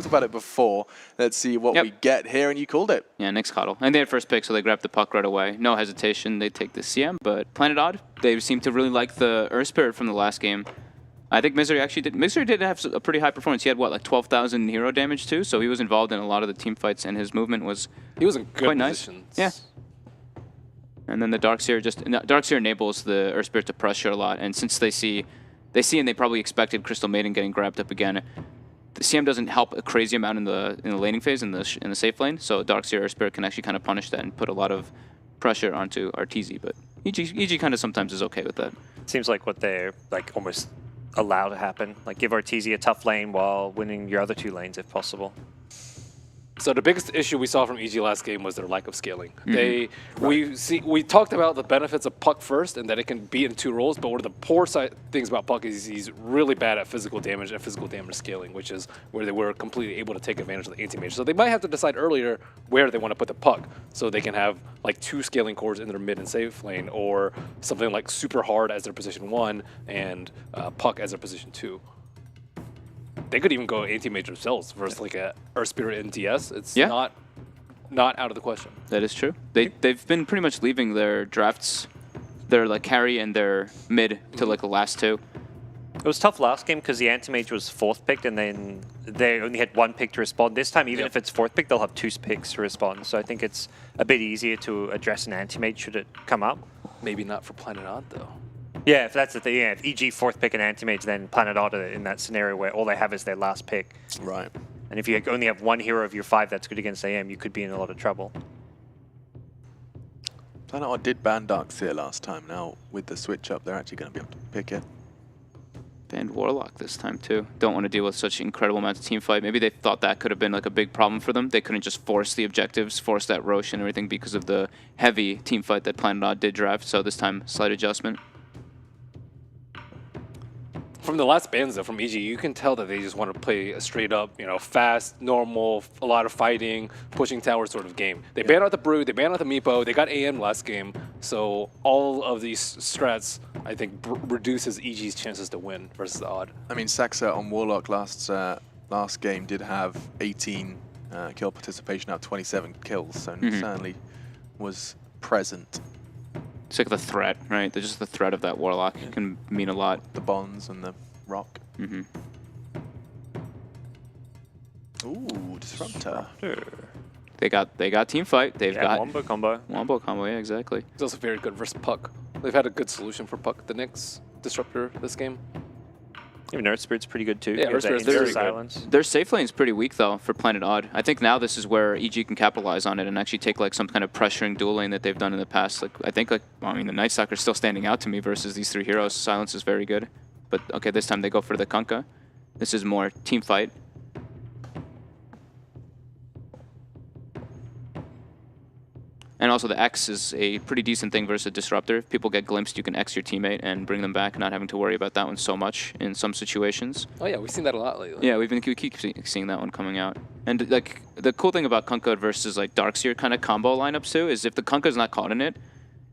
talked about it before. Let's see what we get here, and you called it. Yeah, Nyx Coddle. And they had first pick, so they grabbed the puck right away. No hesitation, they take the CM, but Planet Odd, they seem to really like the Earth Spirit from the last game. I think Vincere actually did. Vincere did have a pretty high performance. He had, what, like 12,000 hero damage, too? So he was involved in a lot of the team fights, and his movement was He was in good quite nice. positions. Yeah. And then the Darkseer enables the Earth Spirit to pressure a lot, and since they see and they probably expected Crystal Maiden getting grabbed up again, the CM doesn't help a crazy amount in the laning phase in the safe lane, so Darkseer Earth Spirit can actually kind of punish that and put a lot of pressure onto RTZ, but EG kind of sometimes is okay with that. Seems like what they're like almost allow to happen. Like give RTZ a tough lane while winning your other 2 lanes if possible. So the biggest issue we saw from EG last game was their lack of scaling. We talked about the benefits of Puck first and that it can be in 2 roles, but one of the poor things about Puck is he's really bad at physical damage and physical damage scaling, which is where they were completely able to take advantage of the anti-mage. So they might have to decide earlier where they want to put the Puck, so they can have like 2 scaling cores in their mid and safe lane, or something like super hard as their position 1 and Puck as their position 2. They could even go anti-mage themselves versus like a Earth Spirit and DS. It's not out of the question. That is true. They've been pretty much leaving their drafts, their like carry and their mid to like the last 2. It was tough last game because the anti-mage was 4th picked and then they only had 1 pick to respond. This time, even if it's 4th pick, they'll have 2 picks to respond. So I think it's a bit easier to address an anti-mage should it come up. Maybe not for Planet Odd though. Yeah, if that's the thing. Yeah, if EG 4th pick and anti-mage, then Planet Odd are in that scenario where all they have is their last pick. Right. And if you only have 1 hero of your 5 that's good against AM, you could be in a lot of trouble. Planet Odd did ban Darkseer last time. Now, with the switch up, they're actually going to be able to pick it. Banned Warlock this time, too. Don't want to deal with such incredible amounts of team fight. Maybe they thought that could have been like a big problem for them. They couldn't just force the objectives, force that Roche and everything because of the heavy team fight that Planet Odd did draft. So this time, slight adjustment. From the last bans, though, from EG, you can tell that they just want to play a straight-up, fast, normal, a lot of fighting, pushing tower sort of game. They banned out the Brood, they banned out the Meepo, they got AM last game, so all of these strats, I think, reduces EG's chances to win versus Odd. I mean, Saxa on Warlock last game did have 18 kill participation out of 27 kills, so certainly was present. It's like the threat, right? Just the threat of that Warlock can mean a lot. The bonds and the rock. Ooh, Disruptor. They got team fight. They've got Wombo combo. Wombo combo, yeah, exactly. It's also very good versus Puck. They've had a good solution for Puck, the Nyx Disruptor this game. Even Earth Spirit's pretty good too. Yeah, Earth Spirit's very good. Their safe lane's pretty weak though for Planet Odd. I think now this is where EG can capitalize on it and actually take like some kind of pressuring dual lane that they've done in the past. Like I think the Night Stalker's still standing out to me versus these 3 heroes. Silence is very good. But okay, this time they go for the Kunkka. This is more team fight. And also the X is a pretty decent thing versus a Disruptor. If people get glimpsed, you can X your teammate and bring them back, not having to worry about that one so much in some situations. Oh yeah, we've seen that a lot lately. Yeah, we keep seeing that one coming out. And like the cool thing about Kunkka versus like Darkseer kind of combo lineups too is if the Kunkka's not caught in it,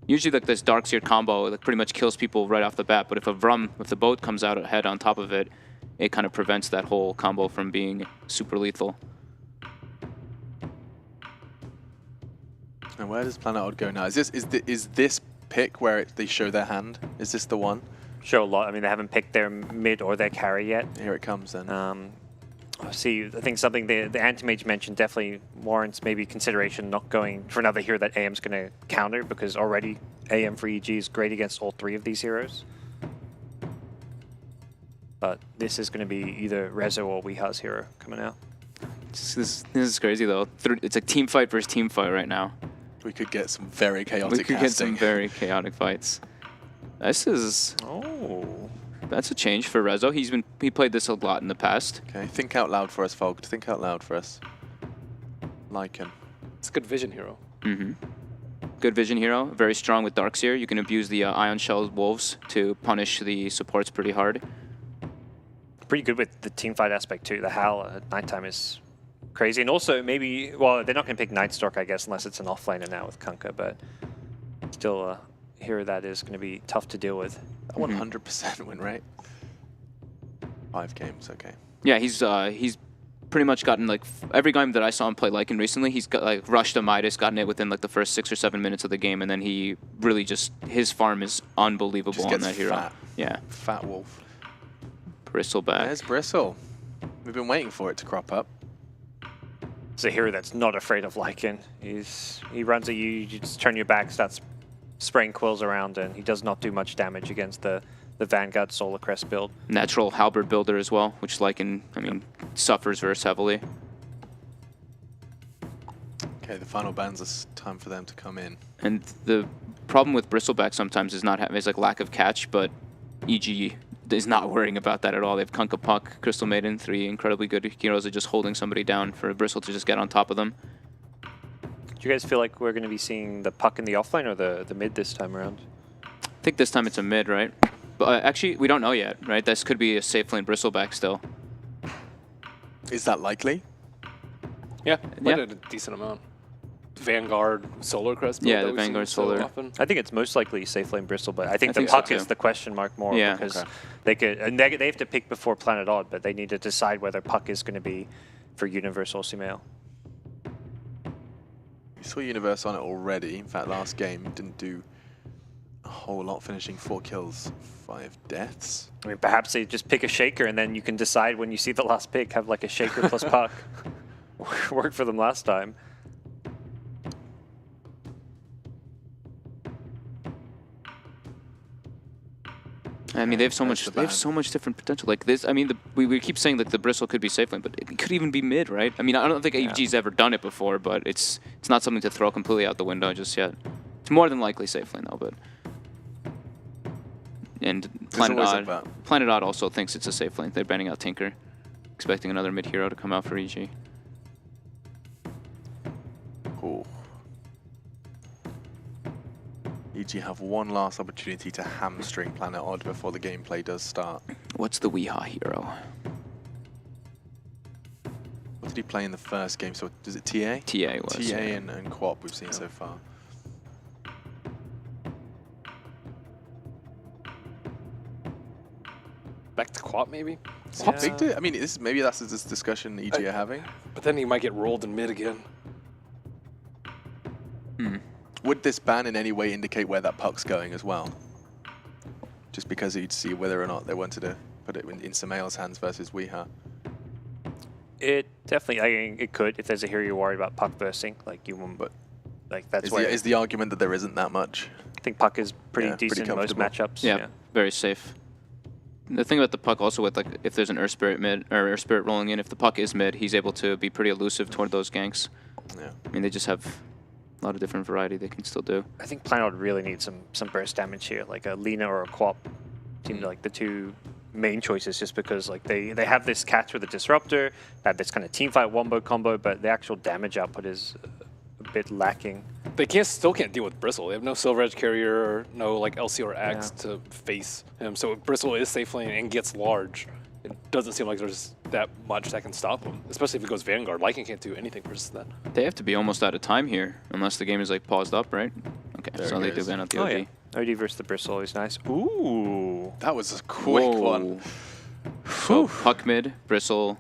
usually like this Darkseer combo like pretty much kills people right off the bat. But if the boat comes out ahead on top of it, it kind of prevents that whole combo from being super lethal. And where does Planet Odd go now? Is this pick where they show their hand? Is this the one? Show a lot. I mean, they haven't picked their mid or their carry yet. Here it comes then. See, I think something the anti-mage mentioned definitely warrants maybe consideration not going for another hero that AM's going to counter, because already AM for EG is great against all 3 of these heroes. But this is going to be either Rezo or Weeha's hero coming out. This is crazy though. It's a team fight versus team fight right now. We could get some very chaotic We could get some very chaotic fights. This is... Oh. That's a change for Rezo. He played this a lot in the past. Okay, think out loud for us, Vogt. Think out loud for us. Like him. It's a good vision hero. Good vision hero. Very strong with Darkseer. You can abuse the Ion Shell Wolves to punish the supports pretty hard. Pretty good with the team fight aspect too. The Howl at nighttime is crazy. And also maybe, well, they're not going to pick Nightstalk, I guess, unless it's an offlaner now with Kunkka, but still a hero that is going to be tough to deal with. 100% win rate. 5 games, okay. Yeah, he's pretty much gotten like every game that I saw him play Lycan recently, he's got like rushed a Midas, gotten it within like the first 6 or 7 minutes of the game, and then he really just his farm is unbelievable Just on gets that hero. fat. Yeah, Fat wolf. Bristleback. There's Bristle. We've been waiting for it to crop up. It's a hero that's not afraid of Lycan. He runs at you, you just turn your back, starts spraying quills around, and he does not do much damage against the Vanguard Solar Crest build. Natural halberd builder as well, which Lycan, I mean, suffers versus heavily. Okay, the final bans, it's time for them to come in. And the problem with Bristleback sometimes is is like lack of catch, but EG is not worrying about that at all. They have Kunkka Puck, Crystal Maiden, 3 incredibly good heroes that just holding somebody down for Bristle to just get on top of them. Do you guys feel like we're going to be seeing the Puck in the offlane or the mid this time around? I think this time it's a mid, right? But actually, we don't know yet, right? This could be a safe lane Bristleback still. Is that likely? Yeah, played a decent amount. Vanguard Solar Crest. Yeah, the Vanguard Solar. Often. I think it's most likely safe lane Bristle, but I think the think so Puck is too. the question mark more because Okay. they could and they have to pick before Planet Odd, but they need to decide whether Puck is going to be for Universal Sumail. We saw Universe on it already. In fact, last game didn't do a whole lot, finishing 4 kills, 5 deaths. I mean, perhaps they just pick a Shaker and then you can decide when you see the last pick, have like a Shaker plus Puck. Worked for them last time. I mean, they have so That's much. the They have ban. so much different potential. Like this, I mean, we keep saying that the Bristle could be safe lane, but it could even be mid, right? I mean, I don't think AEG's ever done it before, but it's not something to throw completely out the window just yet. It's more than likely safe lane though, but. And Planet always a Odd. bet. Planet Odd also thinks it's a safe lane. They're banning out Tinker, expecting another mid hero to come out for EG. Cool. EG have one last opportunity to hamstring Planet Odd before the gameplay does start. What's the Weehaw hero? What did he play in the first game? So is it TA? TA was. TA and Quap we've seen so far. Back to Quap maybe? Quap big I mean, maybe that's this discussion EG are having. But then he might get rolled in mid again. Would this ban in any way indicate where that puck's going as well? Just because you'd see whether or not they wanted to put it in Sumail's hands versus Weehaw. It definitely, I mean, it could if there's a hero you're worried about Puck bursting, like you won't. But like that's why Is the argument that there isn't that much? I think Puck is pretty Yeah, pretty decent in most comfortable. matchups. Yeah, very safe. The thing about the Puck also with like if there's an Earth Spirit mid or Earth Spirit rolling in, if the Puck is mid, he's able to be pretty elusive toward those ganks. Yeah. I mean, they just have a lot of different variety they can still do. I think Planet Odd really needs some burst damage here, like a Lina or a Quap. Seem like the two main choices, just because like they have this catch with the Disruptor, have this kind of teamfight wombo combo, but the actual damage output is a bit lacking. They still can't deal with Bristle. They have no Silver Edge Carrier, no like LC or Axe to face him. So if Bristle is safe lane and gets large, it doesn't seem like there's that much that can stop him. Especially if it goes Vanguard. Lycan can't do anything versus that. They have to be almost out of time here, unless the game is like paused up, right? Okay, There so it they do goes. ban out the Oh OD. yeah, OD versus the Bristle is nice. Ooh, That was a quick Whoa. one. So Puck mid, Bristle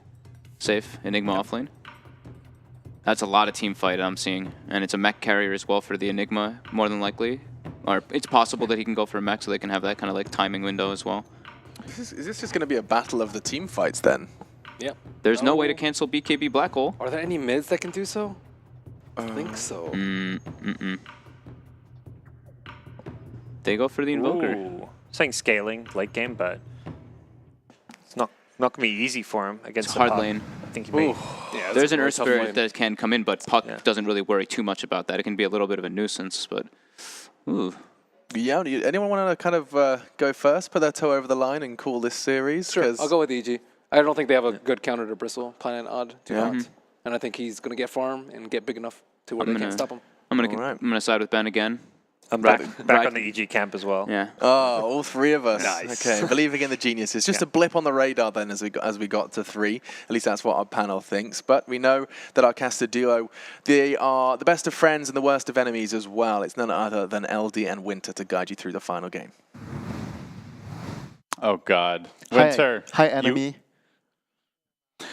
safe, Enigma offlane. That's a lot of team fight I'm seeing, and it's a mech carrier as well for the Enigma, more than likely. Or it's possible that he can go for a mech, so they can have that kind of like timing window as well. Is this just going to be a battle of the team fights then? Yeah. There's no way to cancel BKB Black Hole. Are there any mids that can do so? I think so. They go for the Invoker. Ooh. Saying scaling late game, but it's not gonna be easy for him against It's the hard Puck. lane. I think he may. Yeah, that's There's a an really Earth tough Spirit lane. that can come in, but Puck Yeah. doesn't really worry too much about that. It can be a little bit of a nuisance, but ooh. Yeah, anyone want to kind of go first, put their toe over the line and call this series? Sure, 'Cause- I'll go with EG. I don't think they have a good counter to Bristle. Planet Odd, do Yeah. not. And I think he's going to get farm and get big enough to where I'm they gonna- can't stop him. I'm All right. gonna side with Ben again. I'm Right- back right- on the EG camp as well. Yeah. Oh, all three of us. Nice. Okay, believing in the geniuses. Just Yeah. a blip on the radar then as we got to 3. At least that's what our panel thinks. But we know that our caster duo, they are the best of friends and the worst of enemies as well. It's none other than LD and Winter to guide you through the final game. Oh God, Hi, Vincere. hi you- enemy.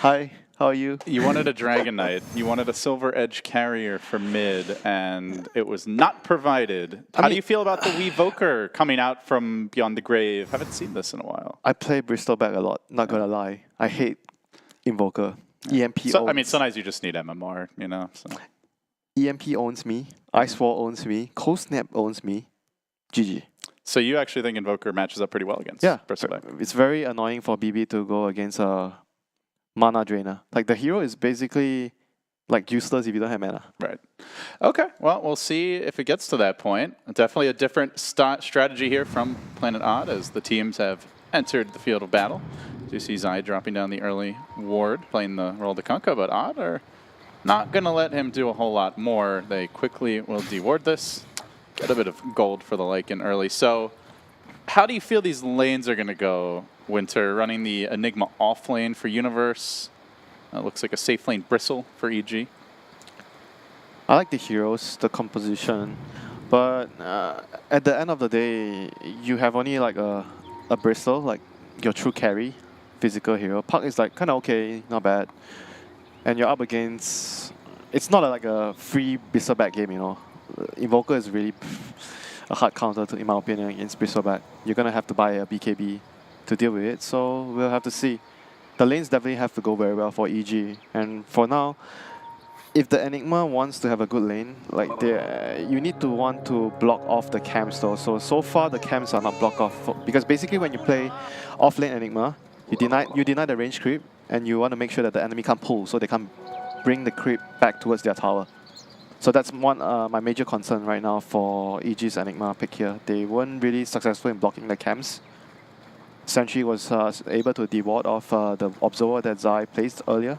Hi, How are you? You wanted a Dragon Knight. You wanted a Silver Edge carrier for mid, and it was not provided. How do you feel about the Weevoker coming out from Beyond the Grave? Haven't seen this in a while. I play Bristleback a lot, not gonna lie. I hate Invoker. EMP So, owns. I mean, sometimes you just need MMR, you know? So. EMP owns me. Ice Wall owns me. Cold Snap owns me. GG. So you actually think Invoker matches up pretty well against Bristleback? It's very annoying for BB to go against a mana drainer. Like, the hero is basically like useless if you don't have mana. Right. Okay. Well, we'll see if it gets to that point. Definitely a different strategy here from Planet Odd as the teams have entered the field of battle. You see Zai dropping down the early ward, playing the role of the Kunkka, but Odd are not going to let him do a whole lot more. They quickly will deward this. Get a bit of gold for the Lycan early. So how do you feel these lanes are going to go, Winter? Running the Enigma off lane for Universe. Looks like a safe lane Bristle for EG. I like the heroes, the composition, but at the end of the day, you have only like a Bristle, like your true carry, physical hero. Puck is like kind of okay, not bad. And you're up against, it's not like a free Bristleback game, you know. Invoker is really a hard counter, in my opinion, against Bristleback. You're going to have to buy a BKB to deal with it, so we'll have to see. The lanes definitely have to go very well for EG. And for now, if the Enigma wants to have a good lane, like you need to want to block off the camps though. So far the camps are not blocked off. Because basically when you play off-lane Enigma, you deny the range creep, and you want to make sure that the enemy can't pull, so they can't bring the creep back towards their tower. So that's one my major concern right now for EG's Enigma pick here. They weren't really successful in blocking the camps. Sentry was able to deward off the Observer that Zai placed earlier.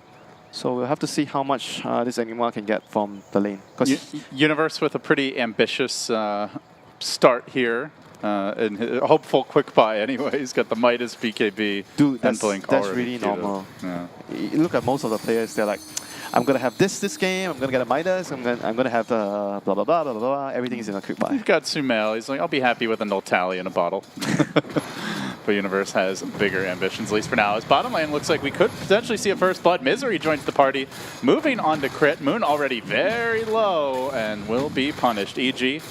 So we'll have to see how much this Enigma can get from the lane. Universe with a pretty ambitious start here. And a hopeful quick buy anyway. He's got the Midas BKB. Dude, that's really normal. Yeah. You look at most of the players, they're like, I'm gonna have this game, I'm gonna get a Midas, I'm gonna have the blah blah blah blah blah blah. Everything is in a quick buy. You've got Sumail. He's like, I'll be happy with a null tally in a bottle. But Universe has bigger ambitions, at least for now. His bottom lane looks like we could potentially see a first blood. Misery joins the party, moving on to crit. Moon already very low and will be punished. EG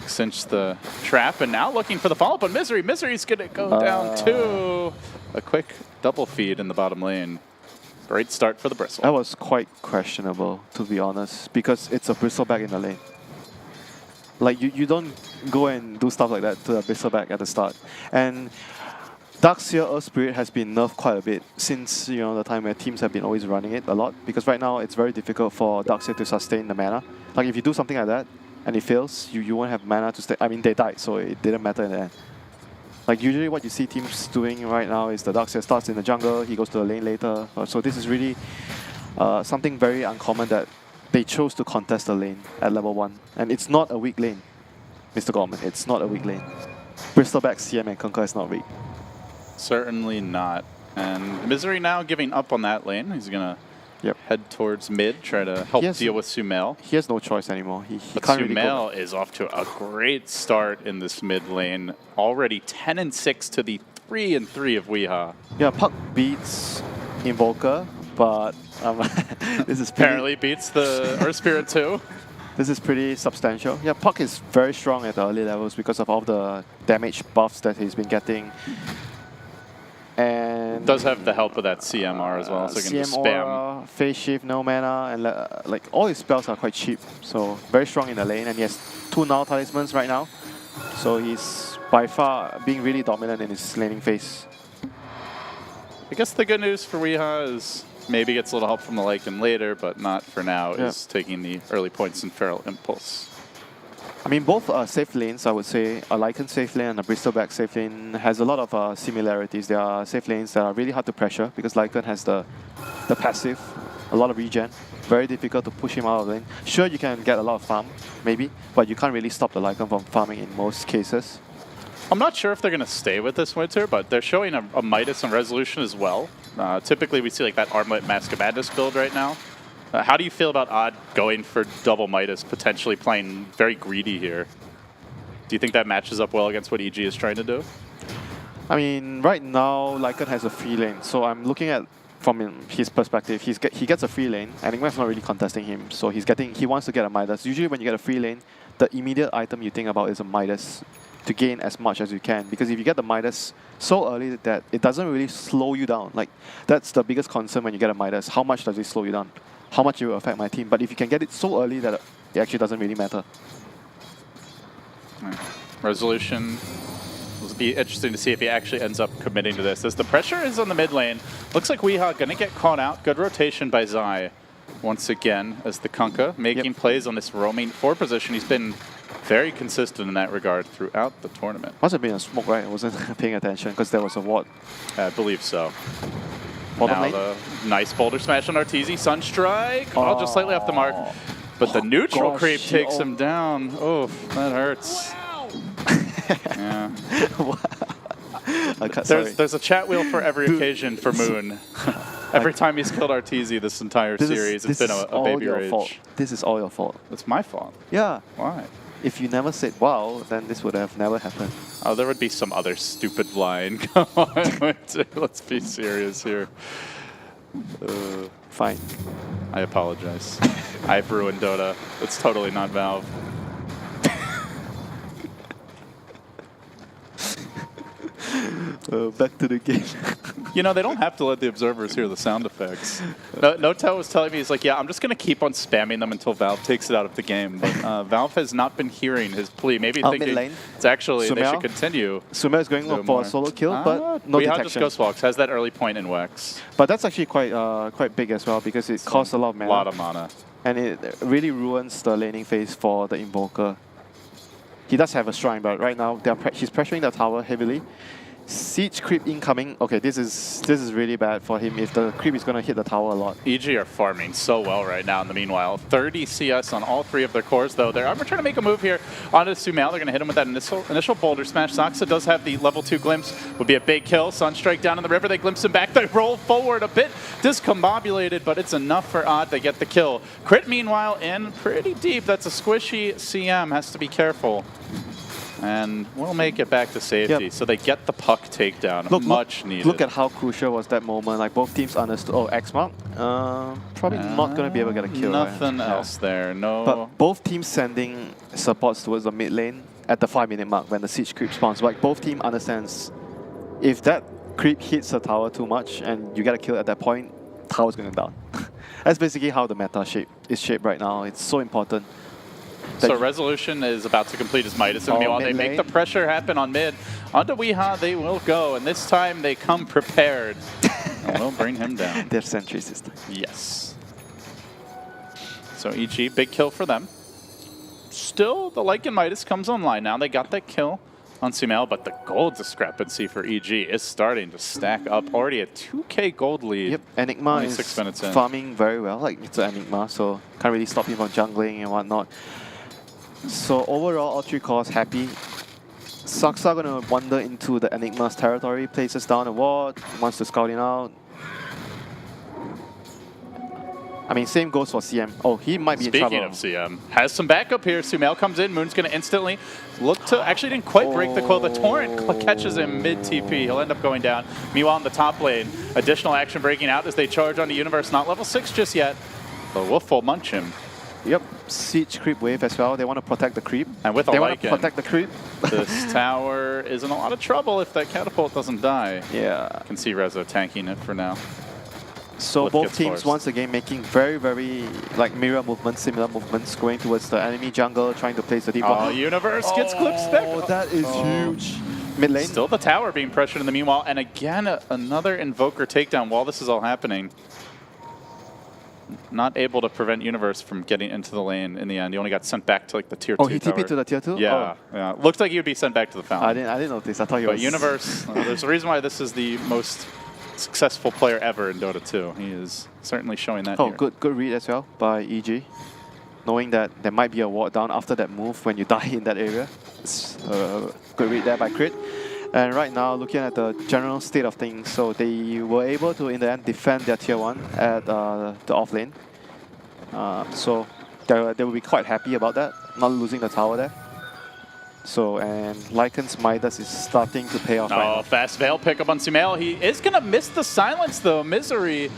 cinch the trap and now looking for the follow-up on Misery. Misery's gonna go down to a quick double feed in the bottom lane. Great start for the Bristle. That was quite questionable, to be honest, because it's a Bristleback in the lane. Like, you don't go and do stuff like that to a Bristleback at the start. And Darkseer Earth Spirit has been nerfed quite a bit since, you know, the time where teams have been always running it a lot, because right now it's very difficult for Darkseer to sustain the mana. Like, if you do something like that and it fails, you won't have mana to stay. I mean, they died, so it didn't matter in the end. Like, usually what you see teams doing right now is the Darkseer starts in the jungle, he goes to the lane later. So this is really something very uncommon, that they chose to contest the lane at level 1. And it's not a weak lane, Mr. Gorman. It's not a weak lane. Bristleback, CM, and Kunkka is not weak. Certainly not. And Misery now giving up on that lane. He's going to head towards mid, try to help deal with Sumail. He has no choice anymore. But can't Sumail really is off to a great start in this mid lane. Already 10-6 to the 3-3 of Weeha. Yeah, Puck beats Invoker, but this is apparently beats the Earth Spirit too. This is pretty substantial. Yeah, Puck is very strong at the early levels because of all the damage buffs that he's been getting. And does have the help of that CMR as well, so he can just spam. Aura, Phase Shift, no mana, and like all his spells are quite cheap. So very strong in the lane, and he has 2 Null Talismans right now. So he's by far being really dominant in his laning phase. I guess the good news for Weeha is maybe gets a little help from the Lycan later, but not for now, is taking the early points in Feral Impulse. I mean, both are safe lanes, I would say. A Lycan safe lane and a Bristleback safe lane has a lot of similarities. There are safe lanes that are really hard to pressure because Lycan has the passive, a lot of regen. Very difficult to push him out of the lane. Sure, you can get a lot of farm, maybe, but you can't really stop the Lycan from farming in most cases. I'm not sure if they're going to stay with this Winter, but they're showing a Midas and Resolution as well. Typically, we see like that Armlet Mask of Madness build right now. How do you feel about Odd going for double Midas, potentially playing very greedy here? Do you think that matches up well against what EG is trying to do? I mean, right now, Lycan has a free lane, so I'm looking at from his perspective, he gets a free lane. Enigma's not really contesting him, so he wants to get a Midas. Usually when you get a free lane, the immediate item you think about is a Midas to gain as much as you can. Because if you get the Midas so early that it doesn't really slow you down, like that's the biggest concern when you get a Midas. How much does it slow you down? How much it will affect my team? But if you can get it so early that it actually doesn't really matter. Resolution. It'll be interesting to see if he actually ends up committing to this. As the pressure is on the mid lane, looks like Weehaw gonna get caught out. Good rotation by Zai once again as the Kunkka making plays on this roaming 4 position. He's been very consistent in that regard throughout the tournament. Must have been a smoke, right? I wasn't paying attention because there was a ward. I believe so. Bottom Now lane? the nice boulder smash on Arteezy. Sunstrike, oh, just slightly off the mark. But the neutral gosh, creep takes him down. Oof, that hurts. Yeah. There's a chat wheel for every occasion for Moon. Every time he's killed Arteezy this entire series, it's been a baby rage. Fault. This is all your fault. It's my fault. Yeah. Why? If you never said wow, then this would have never happened. Oh, there would be some other stupid line. Come on, let's be serious here. Fine. I apologize. I've ruined Dota. It's totally not Valve. Back to the game. You know, they don't have to let the observers hear the sound effects. Notel was telling me, he's like, yeah, I'm just going to keep on spamming them until Valve takes it out of the game. But Valve has not been hearing his plea. Maybe thinking it's actually, they should continue. Sumer is going for a solo kill, but no detection. Just Ghost Walks has that early point in Wex. But that's actually quite big as well because it costs a lot of mana. A lot of mana. And it really ruins the laning phase for the Invoker. He does have a shrine, but right now he's pressuring the tower heavily. Siege creep incoming. Okay, this is really bad for him if the creep is going to hit the tower a lot. EG are farming so well right now in the meanwhile. 30 CS on all 3 of their cores, though. They're trying to make a move here onto Sumail. They're going to hit him with that initial boulder smash. Saxa does have the level 2 glimpse. Would be a big kill. Sunstrike down in the river. They glimpse him back. They roll forward a bit discombobulated, but it's enough for Odd. They get the kill. Crit, meanwhile, in pretty deep. That's a squishy CM. Has to be careful. And we'll make it back to safety. Yep. So they get the puck takedown. Much needed. Look at how crucial was that moment. Like both teams understood. Oh, X mark. Probably not going to be able to get a kill. Nothing else there. No. But both teams sending supports towards the mid lane at the 5-minute mark when the siege creep spawns. Like both team understands if that creep hits the tower too much and you get a kill at that point, tower's going down. That's basically how the meta is shaped right now. It's so important. So Resolution is about to complete his Midas, and meanwhile they make the pressure happen on mid. Onto Weehaw they will go, and this time they come prepared. And we'll bring him down. Their sentry system. Yes. So EG, big kill for them. Still, the Lycan Midas comes online now. They got that kill on Sumail, but the gold discrepancy for EG is starting to stack up. Already a 2k gold lead. Yep, Enigma is 6 minutes in. Farming very well. Like, it's an Enigma, so can't really stop him from jungling and whatnot. So overall, all 3 cores happy. Saxa gonna wander into the Enigma's territory, places down a ward, wants to scout it out. I mean, same goes for CM. Oh, he might be in trouble. Speaking of CM, has some backup here. Sumail comes in. Moon's going to instantly look to... Actually didn't quite break the coil. The Torrent catches him mid-TP. He'll end up going down. Meanwhile, in the top lane, additional action breaking out as they charge onto Universe. Not level 6 just yet. The Wolf will munch him. Yep, siege creep wave as well. They want to protect the creep. And with a They want to Lycan, protect the creep. this tower is in a lot of trouble if that catapult doesn't die. Yeah. I can see Rezo tanking it for now. So both teams once again making very like mirror movements, similar movements, going towards the enemy jungle, trying to place the deep one. Universe gets clipped back. Oh, that is huge. Mid lane. Still the tower being pressured in the meanwhile, and again another Invoker takedown while this is all happening. Not able to prevent Universe from getting into the lane in the end. He only got sent back to like the tier 2 Oh, he TP'd to the tier 2? Yeah, yeah. Looked like he would be sent back to the fountain. I didn't notice. I thought he was... But Universe, there's a reason why this is the most successful player ever in Dota 2. He is certainly showing that here. Good read as well by EG. Knowing that there might be a ward down after that move when you die in that area. It's good read there by Crit. And right now, looking at the general state of things, so they were able to, in the end, defend their tier 1 at the off lane. So they will be quite happy about that, not losing the tower there. So, and Lycan's Midas is starting to pay off right Oh, now. fast Veil pickup on Sumail. He is going to miss the silence, though. Misery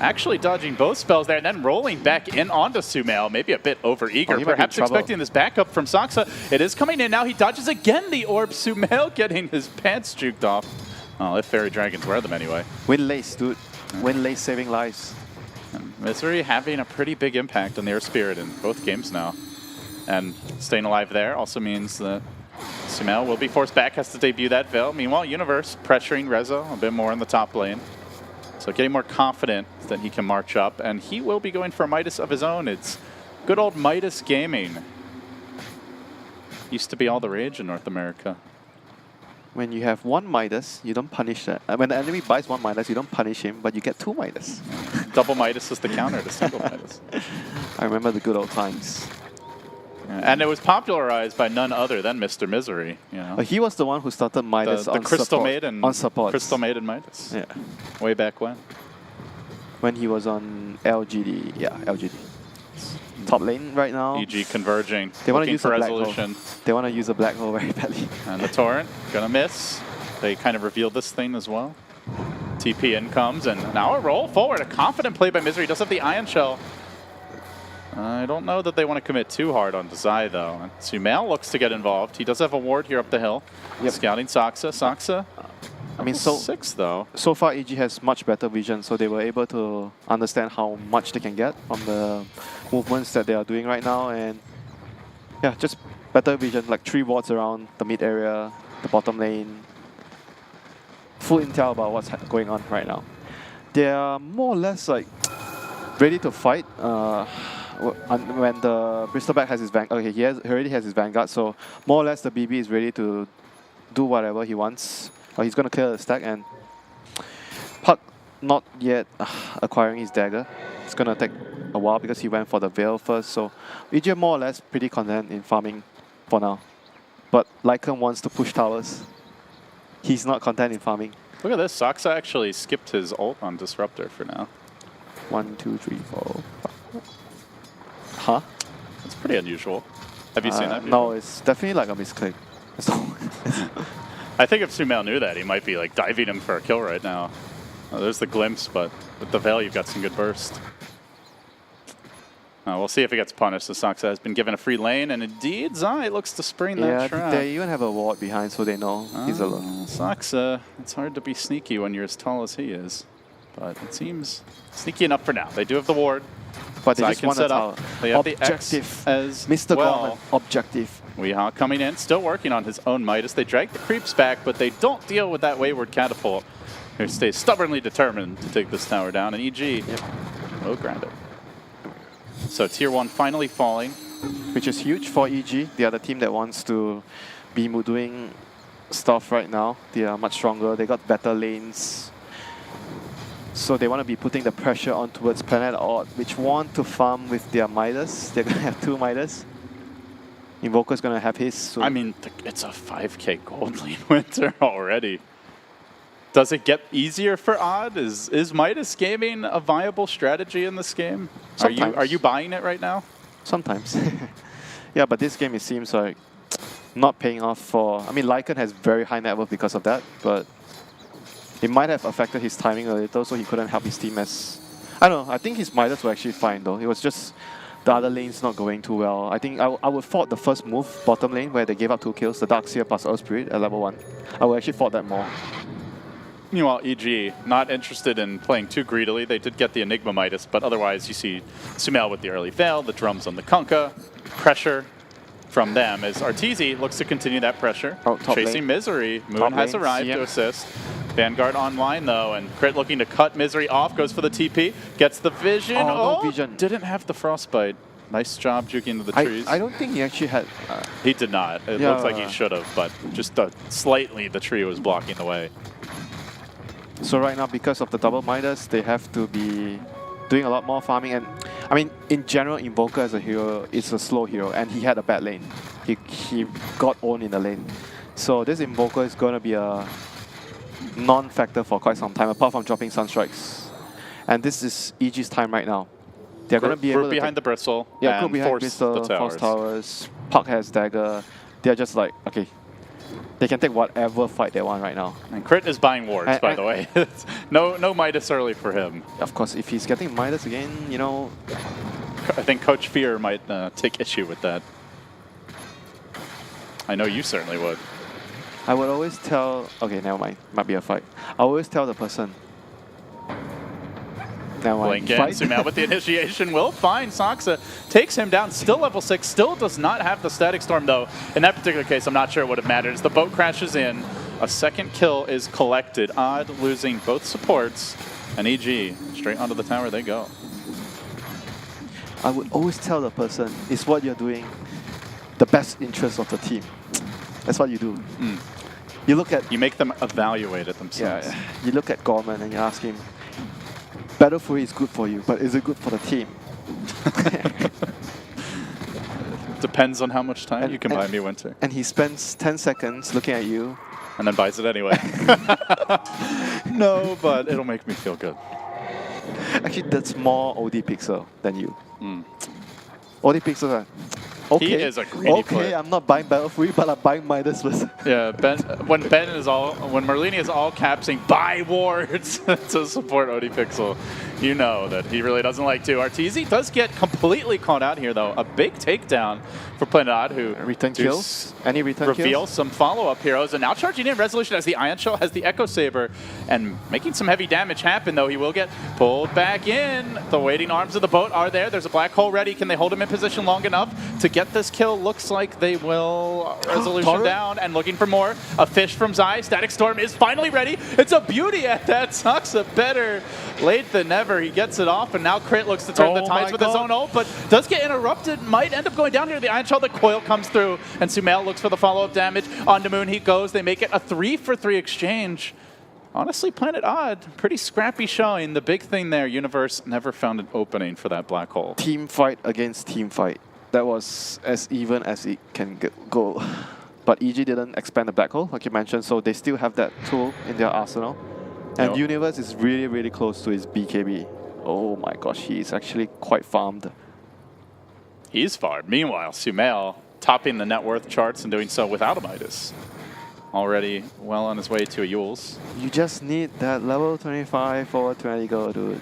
actually dodging both spells there and then rolling back in onto Sumail. Maybe a bit over-eager. Oh, he might be in Perhaps trouble. expecting this backup from Saksa. It is coming in now. He dodges again the orb. Sumail getting his pants juked off. Oh, if Fairy Dragons wear them anyway. Win lace, dude. Win lace saving lives. And Misery having a pretty big impact on their spirit in both games now. And staying alive there also means that Sumail will be forced back, has to debut that Veil. Meanwhile, Universe pressuring Rezo a bit more in the top lane. So getting more confident that he can march up, and he will be going for a Midas of his own. It's good old Midas gaming. Used to be all the rage in North America. When you have one Midas, you don't punish that. When the enemy buys one Midas, you don't punish him, but you get two Midas. Double Midas is the counter to single Midas. I remember the good old times. And it was popularized by none other than Mr. Misery. You know, He was the one who started Midas the on Crystal support. Maiden, On support. Crystal Maiden Midas. Yeah. Way back when. When he was on LGD. Yeah, LGD. Top lane right now. EG converging, They want to looking use for a black hole. resolution. They want to use a black hole very badly. And the Torrent, gonna miss. They kind of revealed this thing as well. TP in comes, and now a roll forward. A confident play by Misery. Does have the Ion Shell. I don't know that they want to commit too hard on Zai, though. And Sumail looks to get involved. He does have a ward here up the hill. Yep. Scouting Saksa. Saksa, I mean, so 6, though. so far EG has much better vision, so they were able to understand how much they can get from the movements that they are doing right now, and yeah, just better vision, like 3 wards around the mid area, the bottom lane. Full intel about what's going on right now. They are more or less like ready to fight. When the Bristleback has his Vanguard, okay, he already has his Vanguard, so more or less the BB is ready to do whatever he wants. He's going to clear the stack, and Puck not yet acquiring his dagger. It's going to take a while because he went for the Veil first, so EG more or less pretty content in farming for now. But Lycan wants to push towers. He's not content in farming. Look at this. Saksa actually skipped his ult on Disruptor for now. 1, 2, 3, 4, 5. Huh? That's pretty unusual. Have you seen that before? No, it's definitely like a misclick. I think if Sumail knew that, he might be like diving him for a kill right now. There's the glimpse, but with the Veil, you've got some good burst. We'll see if he gets punished. The Saksa has been given a free lane, and indeed, Zai looks to spring that trap. They even have a ward behind, so they know he's alone. Saksa, it's hard to be sneaky when you're as tall as he is, but it seems sneaky enough for now. They do have the ward. But they Zai just can want set a up. tower. They have the X Objective. as Mr. well. Gorman, objective. Weehaw coming in, still working on his own Midas. They drag the creeps back, but they don't deal with that wayward catapult. They stay stubbornly determined to take this tower down, and EG will grind it. So Tier 1 finally falling. Which is huge for EG. They are the team that wants to be doing stuff right now. They are much stronger. They got better lanes. So they want to be putting the pressure on towards Planet Odd, which want to farm with their Midas. They're going to have 2 Midas. Invoker's going to have his. So I mean, it's a 5k gold lane winter already. Does it get easier for Odd? Is Midas gaming a viable strategy in this game? Sometimes. Are you buying it right now? sometimes. Yeah, but this game, it seems like not paying off for... I mean, Lycan has very high net worth because of that, but it might have affected his timing a little, so he couldn't help his team as... I don't know, I think his Midas were actually fine though. It was just the other lanes not going too well. I think I would fought the first move, bottom lane, where they gave up 2 kills, the Darkseer plus Earth Spirit at level 1. I would actually fought that more. Meanwhile, EG, not interested in playing too greedily. They did get the Enigma Midas, but otherwise you see Sumail with the early Veil, the drums on the Kunkka, pressure from them as Arteezy looks to continue that pressure. Oh, top Chasing lane. Misery. Moon Top has lane, arrived CM. to assist. Vanguard online though, and Crit looking to cut Misery off, goes for the TP, gets the vision. Oh, no vision. Didn't have the Frostbite. Nice job juking into the trees. I don't think he actually had... He did not. It Yeah. looks like he should have, but just slightly the tree was blocking the way. So right now, because of the double Midas, they have to be doing a lot more farming. And I mean, in general, Invoker as a hero is a slow hero, and he had a bad lane. He got owned in the lane. So this Invoker is going to be a non-factor for quite some time, apart from dropping Sunstrikes. And this is EG's time right now. They're going to be able to behind the bristle yeah, and behind force Bristol, the towers. force towers. Puck has dagger. they're just like, okay, they can take whatever fight they want right now. And Crit is buying wards, by the way. no Midas early for him. Of course, if he's getting Midas again, you know... I think Coach Fear might take issue with that. I know you certainly would. I would always tell... Okay, never mind. Might be a fight. I always tell the person... Never mind. Blink in, Sumail with the initiation will find Saksa. Takes him down, still level 6, still does not have the Static Storm though. In that particular case, I'm not sure it would have mattered. As the boat crashes in, a second kill is collected. Odd losing both supports, and EG straight onto the tower they go. I would always tell the person, it's what you're doing, the best interest of the team. That's what you do. You look at... You make them evaluate it themselves. Yeah, you look at Gorman and you ask him, Battle Fury is good for you, but is it good for the team? Depends on how much time you can buy me Winter. And he spends 10 seconds looking at you. And then buys it anyway. No, but it'll make me feel good. Actually, that's more OD Pixel than you. OD Pixel are... Okay, He is a greedy player. I'm not buying Battle Fury, but I'm buying Midas first. Yeah, when Merlini is all capsing buy wards to support OD Pixel, you know that he really doesn't like to. Arteezy does get completely caught out here though. A big takedown for Planet Odd, who Return kills? Any return kills? reveals some follow-up heroes, and now charging in Resolution as the Ion Shell has the Echo Saber, and making some heavy damage happen though. He will get pulled back in. The waiting arms of the boat are there. There's a black hole ready. Can they hold him in position long enough to get this kill? Looks like they will. Resolution down and looking for more. A fish from Zai. Static Storm is finally ready. It's a beauty at that. Saksa better late than never. He gets it off, and now Crit looks to turn the tides with his own ult, but does get interrupted. Might end up going down here. The Ion Shell, the coil comes through, and Sumail looks for the follow-up damage. On to Moon he goes. They make it a 3-for-3 exchange. Honestly, Planet Odd, pretty scrappy showing. The big thing there, Universe never found an opening for that black hole. Team fight against team fight. That was as even as it can go. But EG didn't expand the black hole, like you mentioned, so they still have that tool in their arsenal. And Universe is really, really close to his BKB. Oh my gosh, he's actually quite farmed. He's farmed. Meanwhile, Sumail topping the net worth charts and doing so without a Midas. Already well on his way to a Yules. You just need that level 25 forward 20 go, dude.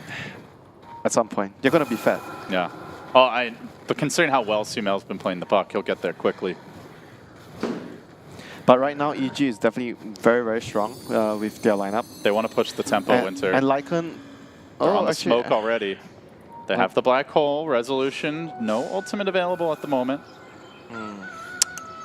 At some point. You're going to be fat. Yeah. But considering how well Sumail's been playing the puck, he'll get there quickly. But right now, EG is definitely very, very strong with their lineup. They want to push the tempo, Winter. And Lycan... They're on the smoke already. They have the black hole, Resolution, no ultimate available at the moment.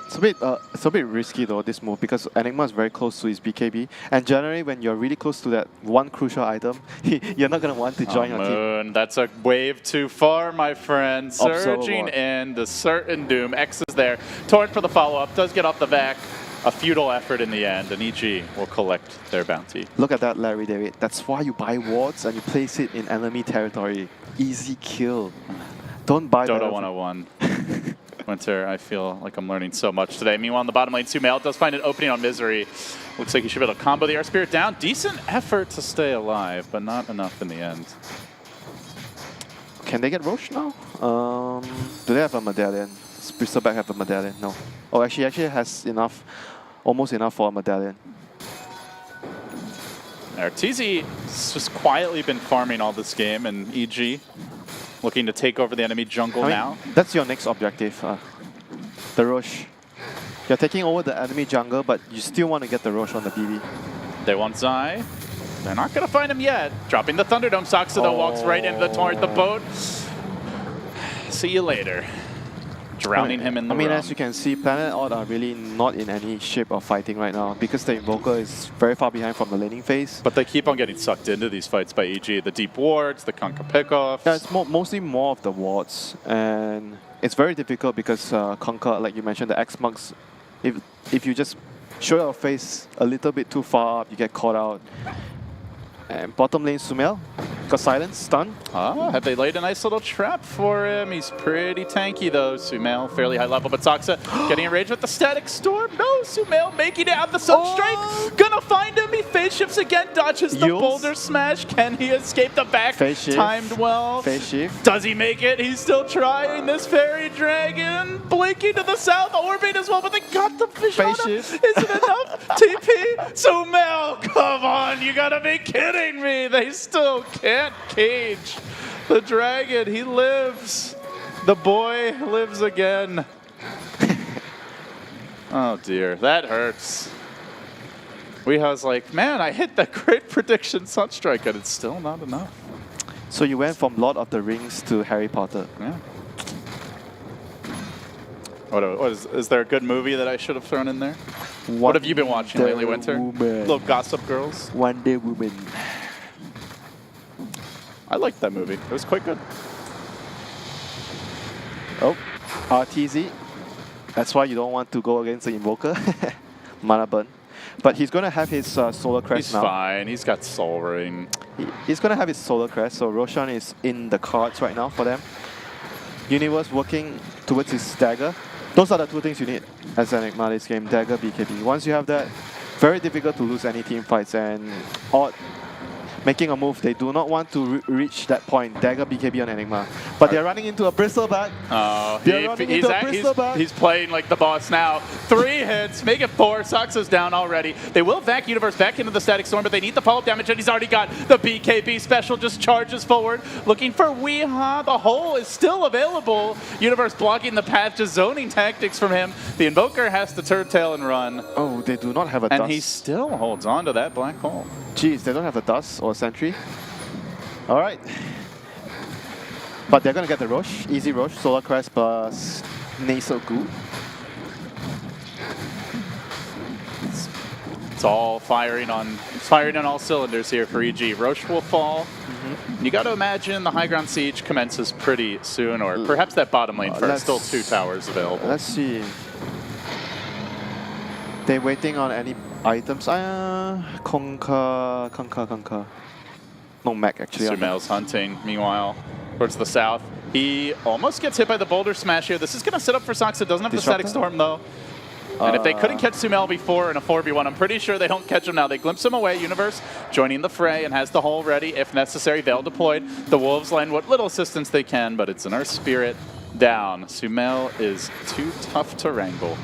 It's a bit risky though, this move, because Enigma is very close to his BKB. And generally, when you're really close to that one crucial item, you're not going to want to join your team. Moon, that's a wave too far, my friend. Surging in, the certain doom. X is there. Torrent for the follow-up, does get off the back. A futile effort in the end, and EG will collect their bounty. Look at that, Larry David. That's why you buy wards and you place it in enemy territory. Easy kill. Don't buy Dota 101. Winter, I feel like I'm learning so much today. Meanwhile, in the bottom lane, Sumail does find an opening on Misery. Looks like he should be able to combo the Air Spirit down. Decent effort to stay alive, but not enough in the end. Can they get Roche now? Do they have a medallion? Does Bristleback have a medallion? No. Oh, actually has enough, almost enough for a medallion. Arteezy has just quietly been farming all this game, and EG looking to take over the enemy jungle now. That's your next objective, the Roche. You're taking over the enemy jungle, but you still want to get the Roche on the BB. They want Zai. They're not going to find him yet. Dropping the Thunderdome. Saksa though walks right into the torrent, the boat. See you later. Drowning him in the rum. As you can see, Planet Odd are really not in any shape of fighting right now because the Invoker is very far behind from the laning phase. But they keep on getting sucked into these fights by EG. The deep wards, the Conquer pickoffs. Yeah, it's mostly more of the wards. And it's very difficult because Conquer, like you mentioned, the X-Mugs, if you just show your face a little bit too far up, you get caught out. And bottom lane, Sumail. Got silence, stun. Oh, have they laid a nice little trap for him? He's pretty tanky though. Sumail, fairly high level, but Saksa getting enraged with the Static Storm. No, Sumail making it out the Sunstrike. Gonna find him. He phase shifts again, dodges the Yules. Boulder Smash. Can he escape the back? Phase shift. Timed well. Phase shift. Does he make it? He's still trying. This Fairy Dragon blinking to the south, orbing as well, but they got the fish on him. Phase shift. Is it enough? TP? Sumail, come on, you gotta be kidding me. They still can't cage the dragon. He lives. The boy lives again. Oh dear, that hurts. Was like, man, I hit that great prediction Sunstrike and it's still not enough. So you went from Lord of the Rings to Harry Potter. Yeah. What is there a good movie that I should have thrown in there? What have you been watching lately, Winter? Little Gossip Girls? Wonder Woman. I liked that movie. It was quite good. Oh, RTZ. That's why you don't want to go against the Invoker. Mana burn. But he's going to have his Solar Crest He's now. fine. He's got Soul Ring. He's going to have his Solar Crest, so Roshan is in the cards right now for them. Universe working towards his dagger. Those are the two things you need as an Enigma this game, dagger, BKB. Once you have that, very difficult to lose any team fights, and Odd making a move. They do not want to reach that point, dagger, BKB on Enigma. But they're running into a Bristleback. Oh, They're running into a Bristleback. he's playing like the boss now. 3 hits, make it 4. Saksa's down already. They will vac Universe back into the Static Storm, but they need the follow-up damage, and he's already got the BKB special. Just charges forward, looking for Weeha. The hole is still available. Universe blocking the path, just zoning tactics from him. The Invoker has to turn tail and run. Oh, they do not have a And dust. he still holds on to that black hole. Jeez, they don't have a dust or a sentry. All right. But they're going to get the Roche. Easy Roche. Solar Crest plus Nasal Goo. It's all firing on all cylinders here for EG. Roche will fall. You got to imagine the high ground siege commences pretty soon, or perhaps that bottom lane first. Still 2 towers available. Let's see. They're waiting on any items. Conker. No mech actually. Sumail's hunting. Meanwhile, towards the south, he almost gets hit by the Boulder Smash here. This is going to set up for Saksa. Doesn't have the Static Storm though. And if they couldn't catch Sumail before in a 4v1, I'm pretty sure they don't catch him now. They glimpse him away. Universe joining the fray and has the hole ready if necessary. Veil deployed. The Wolves lend what little assistance they can, but it's an Earth Spirit down. Sumail is too tough to wrangle.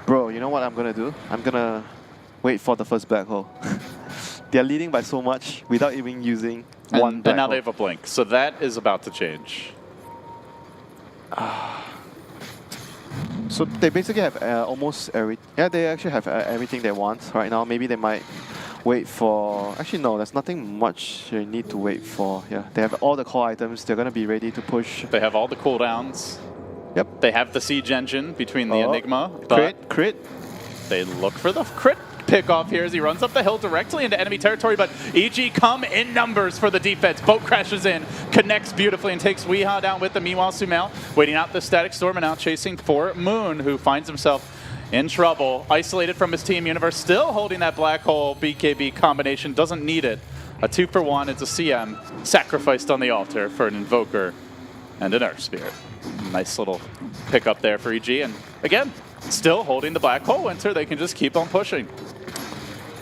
Bro, you know what I'm going to do? I'm going to wait for the first black hole. They're leading by so much without even using one black And now hole. they have a blink. So that is about to change. So they basically have almost every... Yeah, they actually have everything they want right now. Maybe they might wait for... Actually, no, there's nothing much they need to wait for. Yeah, they have all the core items. They're going to be ready to push. They have all the cooldowns. Yep. They have the siege engine between the Enigma. But Crit. they look for the crit pick off here as he runs up the hill directly into enemy territory, but EG come in numbers for the defense. Boat crashes in, connects beautifully, and takes Weeha down with them. Meanwhile, Sumail waiting out the Static Storm and out chasing for Moon, who finds himself in trouble. Isolated from his team. Universe still holding that black hole BKB combination. Doesn't need it. A 2-for-1. It's a CM sacrificed on the altar for an Invoker and an Earth Spirit. Nice little pick up there for EG. And again, still holding the black hole. Winter, they can just keep on pushing.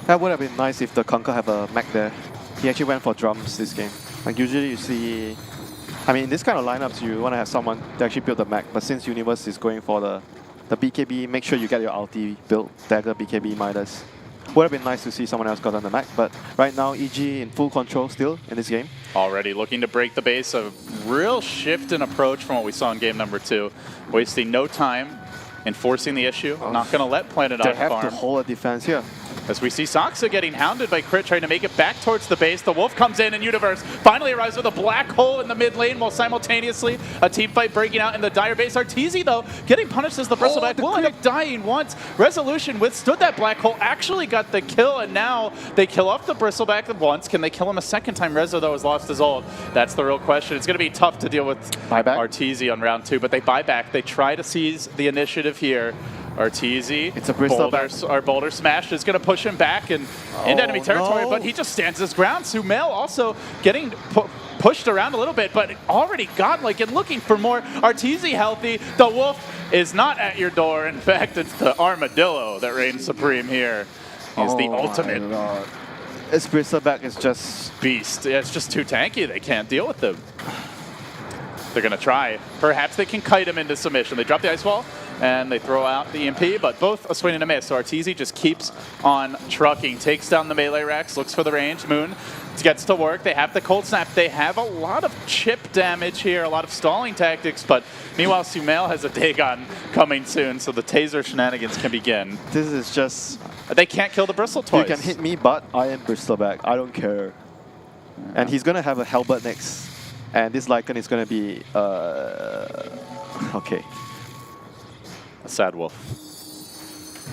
That would have been nice if the Conker have a mech there. He actually went for drums this game. Like usually you see... I mean, in this kind of lineups, you want to have someone to actually build the mech. But since Universe is going for the BKB, make sure you get your ulti built. Dagger, BKB, Midas. Would have been nice to see someone else got on the mech. But right now, EG in full control still in this game. Already looking to break the base. A real shift in approach from what we saw in game number 2. Wasting no time in forcing the issue. Not going to let Planet They Odd have farm. to hold a defense here. As we see Saksa getting hounded by Crit, trying to make it back towards the base. The Wolf comes in, and Universe finally arrives with a black hole in the mid lane, while simultaneously a team fight breaking out in the dire base. Arteezy, though, getting punished as the Bristleback will end up dying once. Resolution withstood that black hole, actually got the kill, and now they kill off the Bristleback once. Can they kill him a second time? Rezo, though, has lost his ult. That's the real question. It's going to be tough to deal with Buyback. Arteezy on round 2, but they buy back. They try to seize the initiative here. Arteezy, It's a Bristol Boulder Smash is going to push him back into enemy territory, no. but he just stands his ground. Sumail also getting pushed around a little bit, but already godlike and looking for more. Arteezy healthy. The Wolf is not at your door. In fact, it's the Armadillo that reigns supreme here. He's the ultimate This Bristleback is just... beast. Yeah, it's just too tanky. They can't deal with him. They're going to try. Perhaps they can kite him into submission. They drop the Ice Wall, and they throw out the EMP, but both a swing and a miss. So Arteezy just keeps on trucking, takes down the melee Rex, looks for the range. Moon gets to work. They have the Cold Snap. They have a lot of chip damage here, a lot of stalling tactics, but meanwhile, Sumail has a Dagon coming soon, so the Taser shenanigans can begin. This is just... They can't kill the Bristle twice. You can hit me, but I am Bristleback. I don't care. And he's going to have a Halberd next. And this Lycan is going to be... okay. A sad wolf.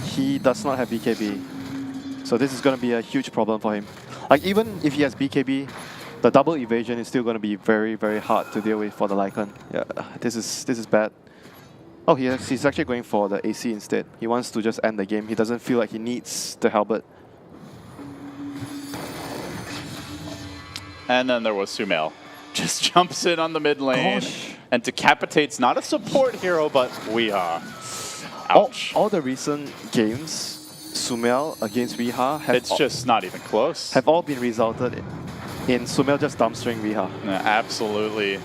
He does not have BKB. So this is going to be a huge problem for him. Like, even if he has BKB, the double evasion is still going to be very, very hard to deal with for the Lycan. Yeah, this is bad. Oh, he's actually going for the AC instead. He wants to just end the game. He doesn't feel like he needs the Halberd. And then there was Sumail. Just jumps in on the mid lane Gosh. and decapitates not a support hero, but Weeha. Ouch. All the recent games, Sumail against Weeha It's just not even close. have all been resulted in Sumail just dumpstering Weeha. Yeah, absolutely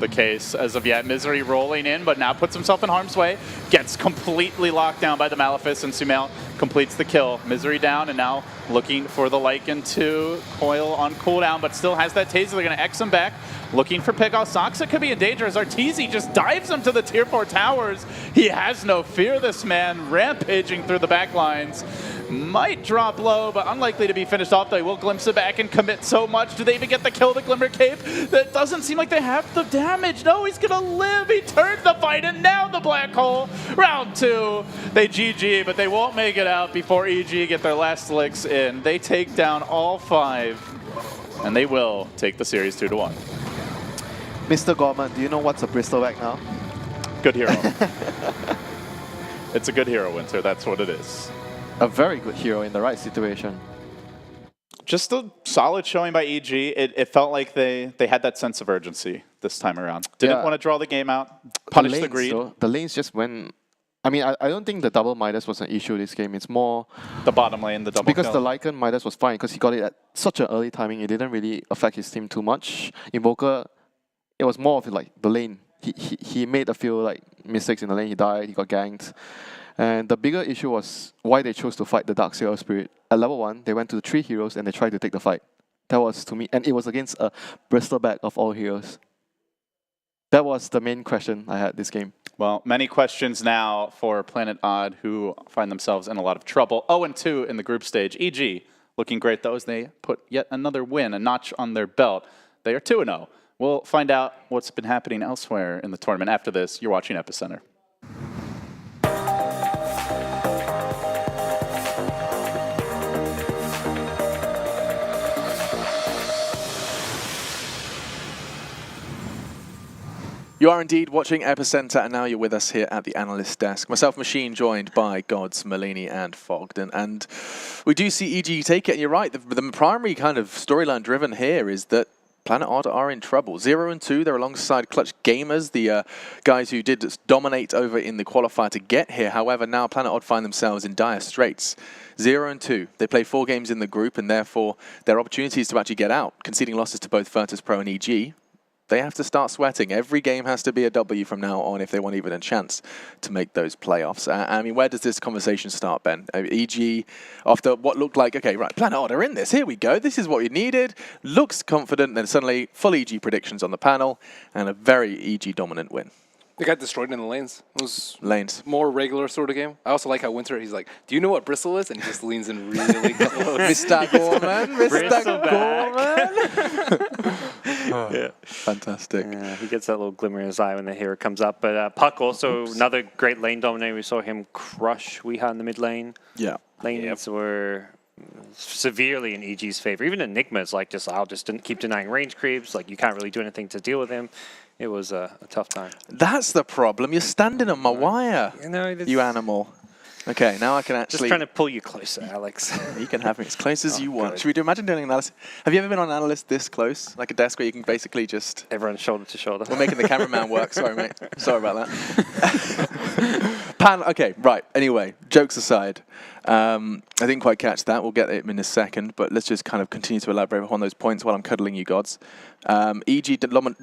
the case as of yet. Misery rolling in, but now puts himself in harm's way. Gets completely locked down by the Malefice, and Sumail completes the kill. Misery down, and now looking for the Lycan to coil on cooldown, but still has that taser. They're going to X him back. Looking for pickoff. Soxa could be in danger as Arteezy just dives him to the tier 4 towers. He has no fear, this man, rampaging through the back lines. Might drop low, but unlikely to be finished off. They will glimpse it back and commit so much. Do they even get the kill, the Glimmer Cape? That doesn't seem like they have the damage. No, he's gonna live. He turned the fight, and now the Black Hole. Round 2. They GG, but they won't make it out before EG get their last licks in. They take down all 5, and they will take the series 2-1. Mr. Gorman, do you know what's a Bristleback now? Good hero. It's a good hero, Vincere. That's what it is. A very good hero in the right situation. Just a solid showing by EG. It felt like they had that sense of urgency this time around. Didn't want to draw the game out, punish the greed. Though, the lanes just went... I mean, I don't think the double Midas was an issue this game. It's more... The bottom lane, the double Because kill. the Lycan Midas was fine because he got it at such an early timing. It didn't really affect his team too much. Invoker, it was more of like the lane. He made a few like mistakes in the lane. He died, he got ganked. And the bigger issue was why they chose to fight the Darkseer Spirit. At level 1, they went to the 3 heroes and they tried to take the fight. That was, to me, and it was against a Bristleback of all heroes. That was the main question I had this game. Well, many questions now for Planet Odd, who find themselves in a lot of trouble. 0-2 in the group stage. EG looking great, though, as they put yet another win, a notch on their belt. They are 2-0. We'll find out what's been happening elsewhere in the tournament. After this, you're watching EPICENTER. You are indeed watching EPICENTER, and now you're with us here at the analyst desk. Myself, Machine, joined by Gods, Malini, and Fogden. And we do see EG take it, and you're right. The primary kind of storyline driven here is that Planet Odd are in trouble. 0-2, they're alongside Clutch Gamers, the guys who did dominate over in the qualifier to get here. However, now Planet Odd find themselves in dire straits. 0-2. They play 4 games in the group, and therefore their opportunities to actually get out, conceding losses to both Virtus Pro and EG. They have to start sweating. Every game has to be a W from now on if they want even a chance to make those playoffs. I mean, where does this conversation start, Ben? EG, after what looked like, okay, right, Planet Odd are in this. Here we go. This is what we needed. Looks confident. Then suddenly, full EG predictions on the panel and a very EG dominant win. They got destroyed in the lanes. It was Lanes. more regular sort of game. I also like how Vincere, he's like, do you know what Bristle is? And he just leans in really close. Mr. Gorman, Mr. Gorman. Yeah. Fantastic. Yeah, he gets that little glimmer in his eye when the hero comes up. But Puck also, another great lane dominator. We saw him crush Weeha in the mid lane. Yeah. Lanes were severely in EG's favor. Even Enigma's like, I'll just keep denying range creeps. Like, you can't really do anything to deal with him. It was a tough time. That's the problem. You're standing on my wire, You know, you animal. Okay, now I can Just actually... trying to pull you closer, Alex. You can have me as close as you want. good. Should we imagine doing an analysis? Have you ever been on an analyst this close? Like a desk where you can basically just... Everyone shoulder to shoulder. We're making the cameraman work. Sorry, mate. Sorry about that. Okay, right. Anyway, jokes aside. I didn't quite catch that. We'll get it in a second, but let's just kind of continue to elaborate upon those points while I'm cuddling you gods. EG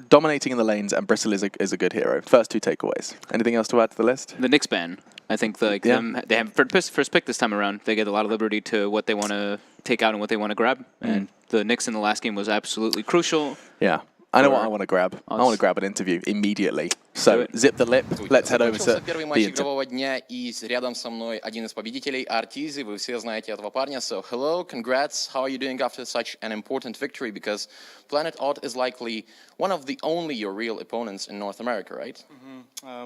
dominating in the lanes, and Bristle is a good hero. First two takeaways. Anything else to add to the list? The Nyx ban. I think they have first pick this time around. They get a lot of liberty to what they want to take out and what they want to grab. And the Nyx in the last game was absolutely crucial. Yeah. I know what I want to grab. I want to grab an interview immediately. So, zip the lip. Let's head over to первый матч игрового дня, и рядом со мной один из победителей, Артизи. Вы все знаете этого парня. So, hello, congrats. How are you doing after such an important victory? Because Planet Odd is likely one of the only your real opponents in North America, right?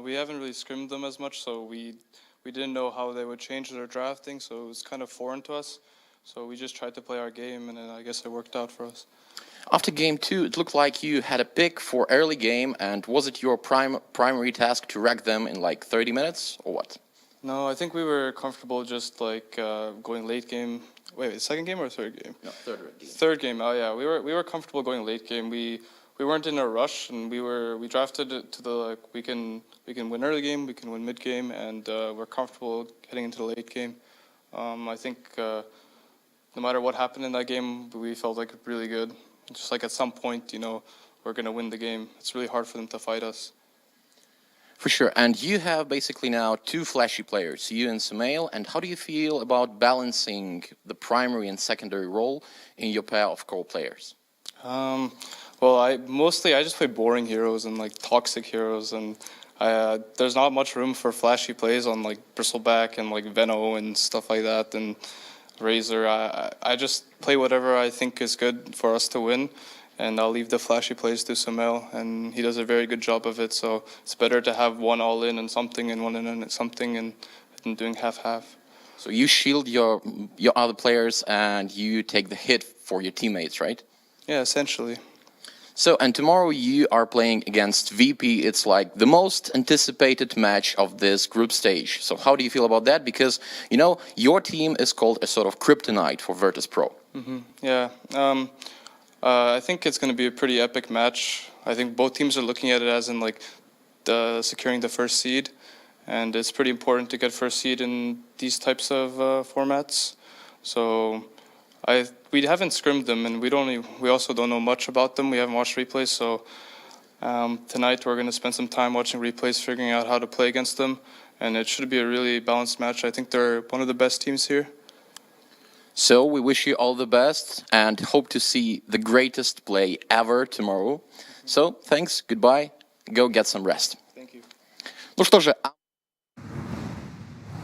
We haven't really scrimmed them as much, so we didn't know how they would change their drafting, so it was kind of foreign to us. So we just tried to play our game, and I guess it worked out for us. After game 2, it looked like you had a pick for early game, and was it your primary task to wreck them in like 30 minutes, or what? No, I think we were comfortable just like going late game. Wait, second game or third game? No, third game. Third game. Oh yeah, we were comfortable going late game. We weren't in a rush, and we drafted it to the like we can win early game, we can win mid game, and we're comfortable heading into the late game. I think no matter what happened in that game, we felt like really good. Just like at some point, you know, we're going to win the game. It's really hard for them to fight us. For sure. And you have basically now two flashy players, you and Sumail. And how do you feel about balancing the primary and secondary role in your pair of core players? Well, I just play boring heroes and like toxic heroes, and there's not much room for flashy plays on like Bristleback and like Venno and stuff like that. And Razor, I just play whatever I think is good for us to win, and I'll leave the flashy plays to Sumail, and he does a very good job of it. So it's better to have one all in and something, and one in and something, and doing half-half. So you shield your other players, and you take the hit for your teammates, right? Yeah, essentially. So, and tomorrow you are playing against VP. It's like the most anticipated match of this group stage. So how do you feel about that? Because, you know, your team is called a sort of kryptonite for Virtus Pro. Yeah. I think it's going to be a pretty epic match. I think both teams are looking at it as in like securing the first seed. And it's pretty important to get first seed in these types of formats. So we haven't scrimmed them, and we also don't know much about them. We haven't watched replays, so tonight we're going to spend some time watching replays, figuring out how to play against them, and it should be a really balanced match. I think they're one of the best teams here. So we wish you all the best and hope to see the greatest play ever tomorrow. So thanks, goodbye, go get some rest. Thank you. Ну что же,